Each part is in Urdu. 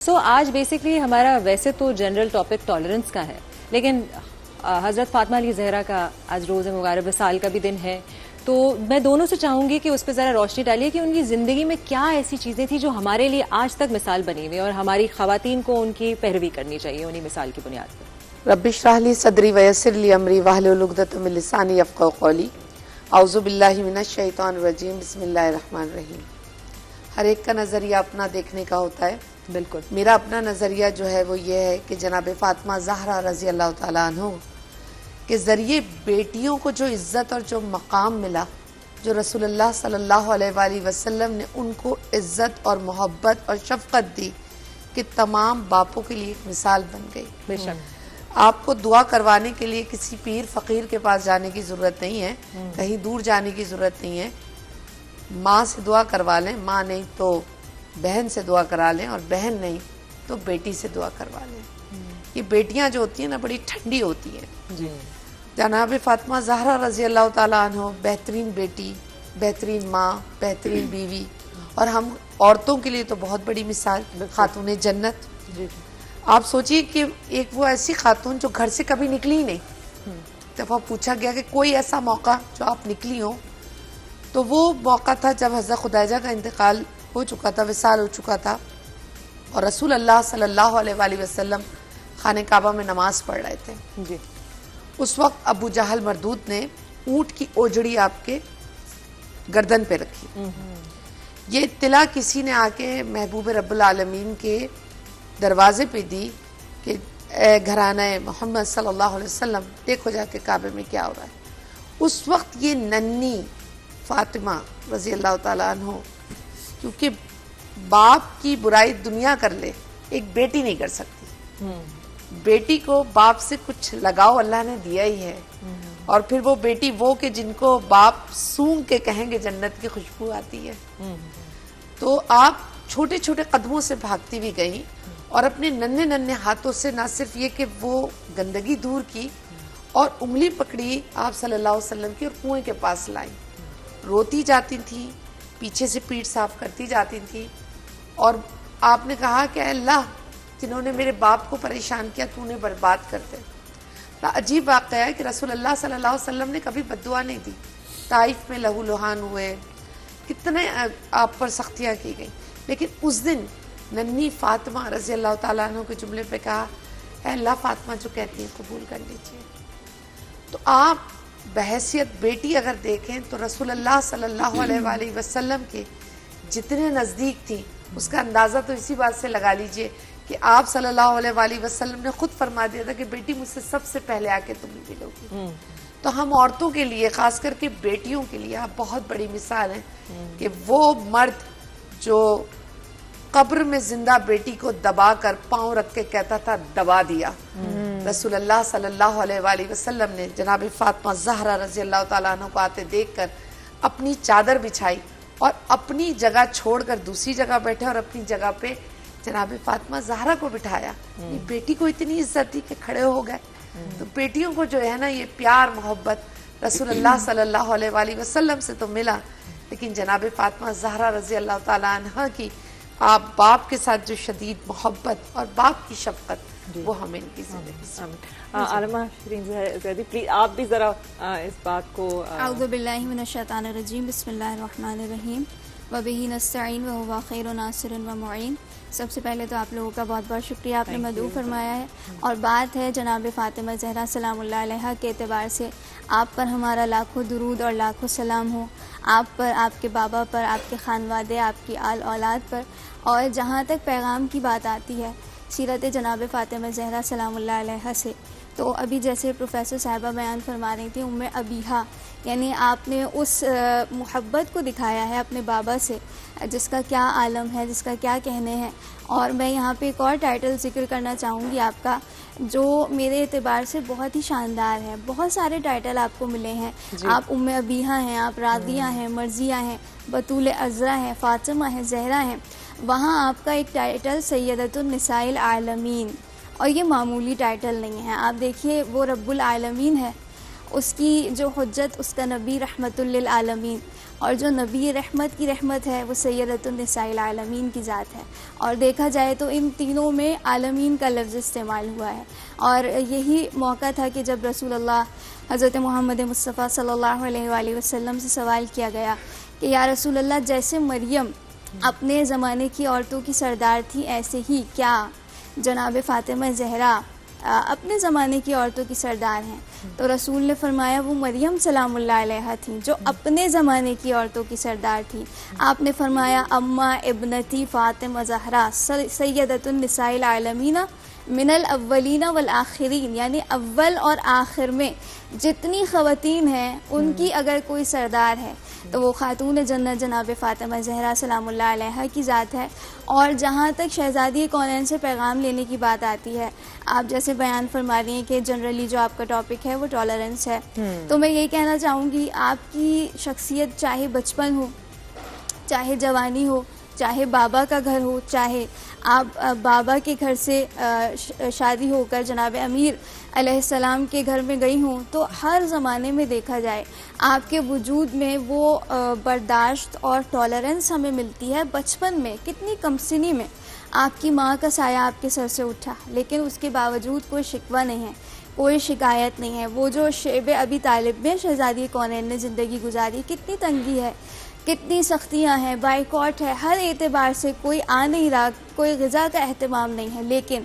آج بیسکلی ہمارا ویسے تو جنرل ٹاپک ٹالرنس کا ہے، لیکن حضرت فاطمہ علیہ زہرا کا آج روز مبارک وصال کا بھی دن ہے، تو میں دونوں سے چاہوں گی کہ اس پہ ذرا روشنی ڈالیے کہ ان کی زندگی میں کیا ایسی چیزیں تھیں جو ہمارے لیے آج تک مثال بنی ہوئی اور ہماری خواتین کو ان کی پیروی کرنی چاہیے انہی مثال کی بنیاد پر۔ رب اشرح لی صدری ویسر لی امری واحلل عقدۃ من لسانی یفقہوا قولی۔ اعوذ باللہ من الشیطان الرجیم، بسم اللہ الرحمن الرحیم۔ ہر ایک کا نظریہ اپنا دیکھنے کا ہوتا ہے۔ بالکل، میرا اپنا نظریہ جو ہے وہ یہ ہے کہ جناب فاطمہ زہرا رضی اللہ تعالیٰ عنہ کے ذریعے بیٹیوں کو جو عزت اور جو مقام ملا، جو رسول اللہ صلی اللہ علیہ وآلہ وسلم نے ان کو عزت اور محبت اور شفقت دی کہ تمام باپوں کے لیے ایک مثال بن گئی۔ بے شک آپ کو دعا کروانے کے لیے کسی پیر فقیر کے پاس جانے کی ضرورت نہیں ہے، کہیں دور جانے کی ضرورت نہیں ہے۔ ماں سے دعا کروا لیں، ماں نہیں تو بہن سے دعا کرا لیں، اور بہن نہیں تو بیٹی سے دعا کروا لیں۔ یہ بیٹیاں جو ہوتی ہیں نا بڑی ٹھنڈی ہوتی ہیں۔ جی، جناب فاطمہ زہرا رضی اللہ تعالیٰ عنہ بہترین بیٹی، بہترین ماں، بہترین بیوی، اور ہم عورتوں کے لیے تو بہت بڑی مثال، خاتون جنت۔ جی، آپ سوچئے کہ ایک وہ ایسی خاتون جو گھر سے کبھی نکلی ہی نہیں۔ دفعہ پوچھا گیا کہ کوئی ایسا موقع جو آپ نکلی ہو، تو وہ موقع تھا جب حضرت خدیجہ کا انتقال ہو چکا تھا، وصال ہو چکا تھا، اور رسول اللہ صلی اللہ علیہ وآلہ وسلم خانہ کعبہ میں نماز پڑھ رہے تھے۔ جی، اس وقت ابو جہل مردود نے اونٹ کی اوجڑی آپ کے گردن پہ رکھی۔ یہ اطلاع کسی نے آ کے محبوب رب العالمین کے دروازے پہ دی کہ اے گھرانہ محمد صلی اللہ علیہ وسلم، دیکھو جا کے کعبے میں کیا ہو رہا ہے۔ اس وقت یہ ننھی فاطمہ رضی اللہ تعالیٰ عنہ، کیونکہ باپ کی برائی دنیا کر لے ایک بیٹی نہیں کر سکتی، بیٹی کو باپ سے کچھ لگاؤ اللہ نے دیا ہی ہے، اور پھر وہ بیٹی وہ کہ جن کو باپ سونگ کے کہیں گے جنت کی خوشبو آتی ہے۔ تو آپ چھوٹے چھوٹے قدموں سے بھاگتی بھی گئیں، اور اپنے ننھے ننھے ہاتھوں سے نہ صرف یہ کہ وہ گندگی دور کی، اور انگلی پکڑی آپ صلی اللہ علیہ وسلم کی اور کنویں کے پاس لائیں، روتی جاتی تھیں، پیچھے سے پیٹھ صاف کرتی جاتی تھیں، اور آپ نے کہا کہ اے اللہ، جنہوں نے میرے باپ کو پریشان کیا تو انہیں برباد کر دے۔ عجیب واقعہ ہے کہ رسول اللہ صلی اللہ علیہ وسلم نے کبھی بد دعا نہیں دی۔ طائف میں لہو لہان ہوئے، کتنے آپ پر سختیاں کی گئیں، لیکن اس دن ننھی فاطمہ رضی اللہ تعالیٰ عنہ کے جملے پہ کہا اے اللہ، فاطمہ جو کہتی ہیں قبول کر لیجیے۔ تو آپ بحیثیت بیٹی اگر دیکھیں تو رسول اللہ صلی اللہ علیہ وآلہ وسلم کے جتنے نزدیک تھی، اس کا اندازہ تو اسی بات سے لگا لیجئے کہ آپ صلی اللہ علیہ وآلہ وسلم نے خود فرما دیا تھا کہ بیٹی مجھ سے سب سے پہلے آ کے تم ملو گی۔ تو ہم عورتوں کے لیے، خاص کر کے بیٹیوں کے لیے آپ بہت بڑی مثال ہیں کہ وہ مرد جو قبر میں زندہ بیٹی کو دبا کر پاؤں رکھ کے کہتا تھا دبا دیا، رسول اللہ صلی اللہ علیہ وآلہ وسلم نے جناب فاطمہ زہرا رضی اللہ تعالیٰ عنہ کو آتے دیکھ کر اپنی چادر بچھائی اور اپنی جگہ چھوڑ کر دوسری جگہ بیٹھے، اور اپنی جگہ پہ جناب فاطمہ زہرا کو بٹھایا۔ یہ بیٹی کو اتنی عزت دی کہ کھڑے ہو گئے۔ تو بیٹیوں کو جو ہے نا یہ پیار محبت رسول اللہ صلی اللہ علیہ وآلہ وسلم سے تو ملا، لیکن جناب فاطمہ زہرا رضی اللہ تعالیٰ عنہ کی آپ باپ کے ساتھ جو شدید محبت اور باپ کی شفقت، وہ ہمیں ان کی زندگی سے۔ عالمہ شرین زیدی، پلیز آپ بھی ذرا اس بات کو۔ اعوذ باللہ من الشیطان الرجیم، بسم اللہ الرحمن الرحیم، وبہ نستعین وہو خیر ناصر و معین۔ سب سے پہلے تو آپ لوگوں کا بہت بہت شکریہ، آپ نے مدعو فرمایا ہے، اور بات ہے جناب فاطمہ زہرا سلام اللہ علیہ کے اعتبار سے آپ پر ہمارا لاکھوں درود اور لاکھوں سلام ہو، آپ پر، آپ کے بابا پر، آپ کے خانوادے، آپ کی آل اولاد پر۔ اور جہاں تک پیغام کی بات آتی ہے سیرت جناب فاطمہ زہرا سلام اللہ علیہ سے، تو ابھی جیسے پروفیسر صاحبہ بیان فرما رہی تھی ام ابیہا، یعنی آپ نے اس محبت کو دکھایا ہے اپنے بابا سے جس کا کیا عالم ہے، جس کا کیا کہنے ہیں۔ اور میں یہاں پہ ایک اور ٹائٹل ذکر کرنا چاہوں گی آپ کا، جو میرے اعتبار سے بہت ہی شاندار ہے۔ بہت سارے ٹائٹل آپ کو ملے ہیں، آپ ام ابیہا ہیں، آپ راضیہ ہیں، مرضیہ ہیں، بطول عذرا ہیں، فاطمہ ہیں، زہرا ہیں۔ وہاں آپ کا ایک ٹائٹل سیدۃ النساء العالمین، اور یہ معمولی ٹائٹل نہیں ہے۔ آپ دیکھیے وہ رب العالمین ہے، اس کی جو حجت، اس کا نبی رحمت للعالمین، اور جو نبی رحمت کی رحمت ہے وہ سیدۃ النساء العالمین کی ذات ہے. اور دیکھا جائے تو ان تینوں میں عالمین کا لفظ استعمال ہوا ہے. اور یہی موقع تھا کہ جب رسول اللہ حضرت محمد مصطفیٰ صلی اللہ علیہ وآلہ وسلم سے سوال کیا گیا کہ یا رسول اللہ جیسے مریم اپنے زمانے کی عورتوں کی سردار تھی ایسے ہی کیا جناب فاطمہ زہرا اپنے زمانے کی عورتوں کی سردار ہیں؟ تو رسول نے فرمایا وہ مریم سلام اللہ علیہا تھیں جو اپنے زمانے کی عورتوں کی سردار تھیں. آپ نے فرمایا اما ابنتی فاطمہ زہرا سیدۃ النساء العالمین من الاولین والآخرین، یعنی اول اور آخر میں جتنی خواتین ہیں ان کی اگر کوئی سردار ہے تو وہ خاتون جنت جناب فاطمہ زہرا سلام اللہ علیہا کی ذات ہے. اور جہاں تک شہزادی کونین سے پیغام لینے کی بات آتی ہے، آپ جیسے بیان فرما رہی ہیں کہ جنرلی جو آپ کا ٹاپک ہے وہ ٹالرنس ہے، تو میں یہی کہنا چاہوں گی آپ کی شخصیت چاہے بچپن ہو، چاہے جوانی ہو، چاہے بابا کا گھر ہو، چاہے آپ بابا کے گھر سے شادی ہو کر جناب امیر علیہ السلام کے گھر میں گئی ہوں، تو ہر زمانے میں دیکھا جائے آپ کے وجود میں وہ برداشت اور ٹالرنس ہمیں ملتی ہے. بچپن میں کتنی کم سنی میں آپ کی ماں کا سایہ آپ کے سر سے اٹھا، لیکن اس کے باوجود کوئی شکوہ نہیں ہے، کوئی شکایت نہیں ہے. وہ جو شیب ابی طالب میں شہزادی کونین نے زندگی گزاری، کتنی تنگی ہے، کتنی سختیاں ہیں، بائیکاٹ ہے، ہر اعتبار سے کوئی آ نہیں رہا، کوئی غذا کا اہتمام نہیں ہے، لیکن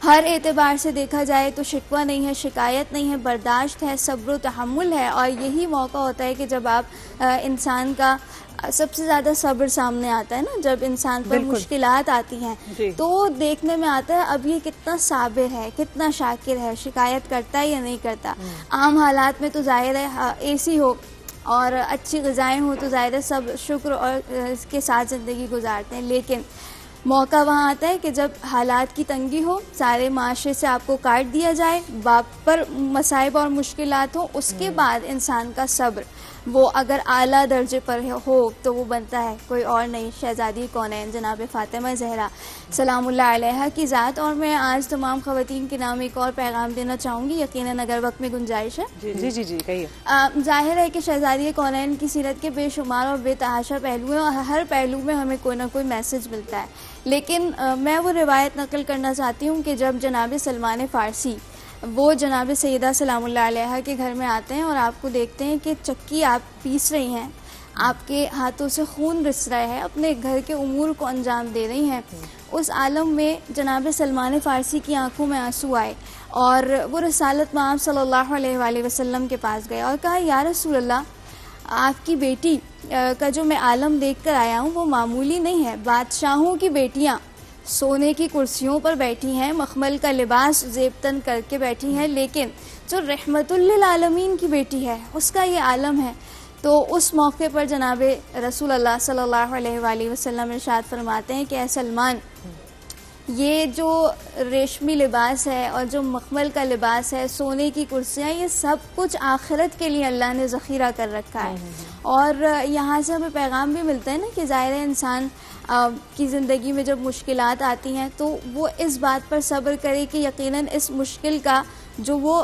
ہر اعتبار سے دیکھا جائے تو شکوہ نہیں ہے، شکایت نہیں ہے، برداشت ہے، صبر و تحمل ہے. اور یہی موقع ہوتا ہے کہ جب آپ انسان کا سب سے زیادہ صبر سامنے آتا ہے نا، جب انسان پر مشکلات آتی ہیں تو دیکھنے میں آتا ہے اب یہ کتنا صابر ہے، کتنا شاکر ہے، شکایت کرتا ہے یا نہیں کرتا. عام حالات میں تو ظاہر ہے اے سی ہو اور اچھی غذائیں ہوں تو ظاہر ہے سب شکر اور اس کے ساتھ زندگی گزارتے ہیں، لیکن موقع وہاں آتا ہے کہ جب حالات کی تنگی ہو، سارے معاشرے سے آپ کو کاٹ دیا جائے، باپ پر مصائب اور مشکلات ہوں، اس کے بعد انسان کا صبر وہ اگر اعلیٰ درجے پر ہو تو وہ بنتا ہے کوئی اور نہیں، شہزادی کونین جناب فاطمہ زہرا سلام اللہ علیہا کی ذات. اور میں آج تمام خواتین کے نام ایک اور پیغام دینا چاہوں گی، یقیناً اگر وقت میں گنجائش ہے. جی جی جی کہیے. ظاہر ہے کہ شہزادی کونین کی سیرت کے بے شمار اور بے تحاشا پہلو ہیں اور ہر پہلو میں ہمیں کوئی نہ کوئی میسج ملتا ہے، لیکن میں وہ روایت نقل کرنا چاہتی ہوں کہ جب جناب سلمان فارسی وہ جناب سیدہ سلام اللہ علیہا کے گھر میں آتے ہیں اور آپ کو دیکھتے ہیں کہ چکی آپ پیس رہی ہیں، آپ کے ہاتھوں سے خون رس رہا ہے، اپنے گھر کے امور کو انجام دے رہی ہیں، اس عالم میں جناب سلمان فارسی کی آنکھوں میں آنسو آئے اور وہ رسالت مآب صلی اللہ علیہ وآلہ وسلم کے پاس گئے اور کہا یا رسول اللہ آپ کی بیٹی کا جو میں عالم دیکھ کر آیا ہوں وہ معمولی نہیں ہے. بادشاہوں کی بیٹیاں سونے کی کرسیوں پر بیٹھی ہیں، مخمل کا لباس زیب تن کر کے بیٹھی ہیں، لیکن جو رحمت للعالمین کی بیٹی ہے اس کا یہ عالم ہے. تو اس موقع پر جناب رسول اللہ صلی اللہ علیہ وآلہ وسلم ارشاد فرماتے ہیں کہ اے سلمان، یہ جو ریشمی لباس ہے اور جو مخمل کا لباس ہے، سونے کی کرسیاں، یہ سب کچھ آخرت کے لیے اللہ نے ذخیرہ کر رکھا ہے. اور یہاں سے ہمیں پیغام بھی ملتا ہے نا کہ ظاہر انسان کی زندگی میں جب مشکلات آتی ہیں تو وہ اس بات پر صبر کرے کہ یقیناً اس مشکل کا جو وہ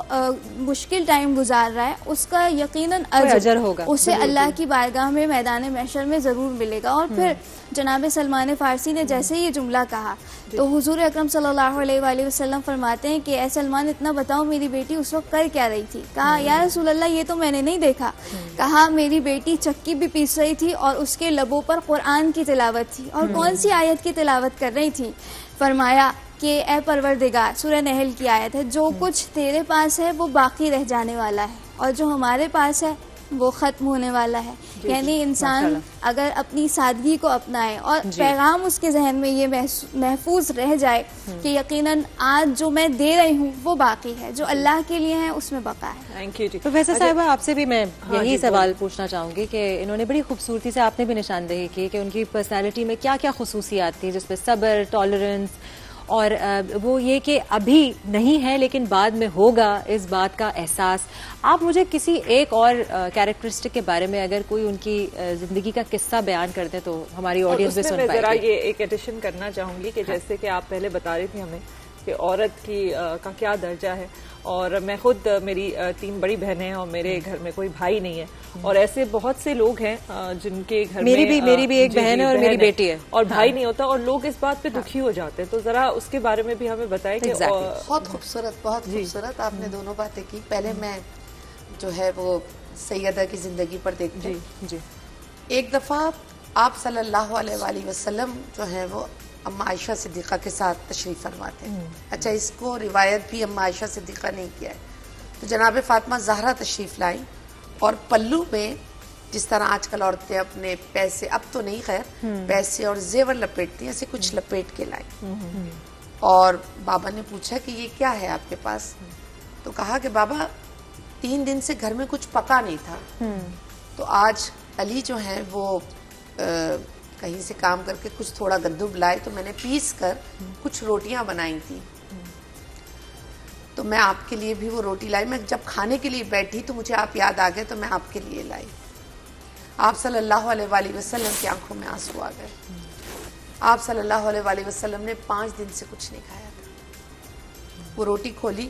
مشکل ٹائم گزار رہا ہے اس کا یقیناً اجر ہوگا، اسے اللہ کی بارگاہ میں میدان محشر میں ضرور ملے گا. اور پھر جناب سلمان فارسی نے جیسے یہ جملہ کہا تو حضور اکرم صلی اللہ علیہ وآلہ وسلم فرماتے ہیں کہ اے سلمان اتنا بتاؤ میری بیٹی اس وقت کر کیا رہی تھی؟ کہا یا رسول اللہ یہ تو میں نے نہیں دیکھا. کہا میری بیٹی چکی بھی پیس رہی تھی اور اس کے لبوں پر قرآن کی تلاوت تھی. اور کون سی آیت کی تلاوت کر رہی تھی؟ فرمایا کہ اے پروردگار، سورہ نحل کی آیت ہے، جو کچھ تیرے پاس ہے وہ باقی رہ جانے والا ہے اور جو ہمارے پاس ہے وہ ختم ہونے والا ہے. یعنی انسان اگر اپنی سادگی کو اپنائے اور پیغام اس کے ذہن میں یہ محفوظ رہ جائے کہ یقیناً آج جو میں دے رہی ہوں وہ باقی ہے، جو اللہ کے لیے ہے اس میں بقا ہے. Thank you. پروفیسر صاحبہ آپ سے بھی میں یہی سوال پوچھنا چاہوں گی کہ انہوں نے بڑی خوبصورتی سے آپ نے بھی نشاندہی کی کہ ان کی پرسنالٹی میں کیا کیا خصوصیات تھی، جس میں صبر، ٹالرنس اور وہ یہ کہ ابھی نہیں ہے لیکن بعد میں ہوگا، اس بات کا احساس. آپ مجھے کسی ایک اور کیریکٹرسٹک کے بارے میں اگر کوئی ان کی زندگی کا قصہ بیان کر دیں تو ہماری آڈینس بھی سن پائے گی. ذرا یہ ایک ایڈیشن کرنا چاہوں گی کہ جیسے کہ آپ پہلے بتا رہی تھی ہمیں کہ عورت کا کیا درجہ ہے. اور میں خود میری 3 بڑی بہنیں ہیں اور میرے گھر میں کوئی بھائی نہیں ہے, اور ایسے بہت سے لوگ ہیں جن کے گھر میں میری بھی ایک بہن ہے اور میری بیٹی ہے اور بھائی نہیں ہوتا, اور لوگ اس بات پہ دکھی ہو جاتے ہیں. تو ذرا اس کے بارے میں بھی ہمیں بتائیں کہ بہت خوبصورت آپ نے دونوں باتیں کی. پہلے میں جو ہے وہ سیدہ کی زندگی پر دیکھتے ہیں. جی ایک دفعہ آپ صلی اللہ علیہ وآلہ وسلم جو ہے وہ اما عائشہ صدیقہ کے ساتھ تشریف فرماتے ہیں. اچھا, اس کو روایت بھی اما عائشہ صدیقہ نے کیا ہے. تو جناب فاطمہ زہرا تشریف لائیں اور پلو میں جس طرح آج کل عورتیں اپنے پیسے, اب تو نہیں خیر, پیسے اور زیور لپیٹتی ہیں, ایسے کچھ لپیٹ کے لائیں. اور بابا نے پوچھا کہ یہ کیا ہے آپ کے پاس؟ تو کہا کہ بابا 3 دن سے گھر میں کچھ پکا نہیں تھا, تو آج علی جو ہیں وہ کہیں سے کام کر کے کچھ تھوڑا گندم لائے, تو میں نے پیس کر کچھ روٹیاں بنائی تھی, تو میں آپ کے لیے بھی وہ روٹی لائی. میں جب کھانے کے لیے بیٹھی تو مجھے آپ یاد آ گئے, تو میں آپ کے لیے لائی. آپ صلی اللہ علیہ وآلہ وسلم کی آنکھوں میں آنسو آ گئے. آپ صلی اللہ علیہ وآلہ وسلم نے 5 دن سے کچھ نہیں کھایا تھا. وہ روٹی کھولی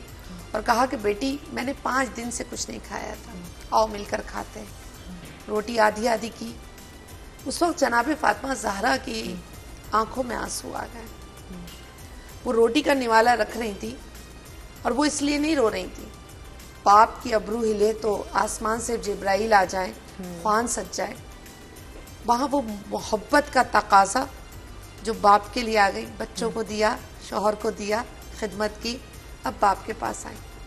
اور کہا کہ بیٹی میں نے 5 دن سے کچھ نہیں کھایا تھا, آؤ مل کر کھاتے ہیں. روٹی آدھی آدھی کی. اس وقت جناب فاطمہ زہرا کی آنکھوں میں آنسو آ گئے. وہ روٹی کا نوالا رکھ رہی تھی, اور وہ اس لیے نہیں رو رہی تھی. باپ کی ابرو ہلے تو آسمان سے جبرائیل آ جائیں, خوان سج جائے. وہاں وہ محبت کا تقاضا جو باپ کے لیے آ گئی, بچوں کو دیا, شوہر کو دیا, خدمت کی, اب باپ کے پاس آئیں.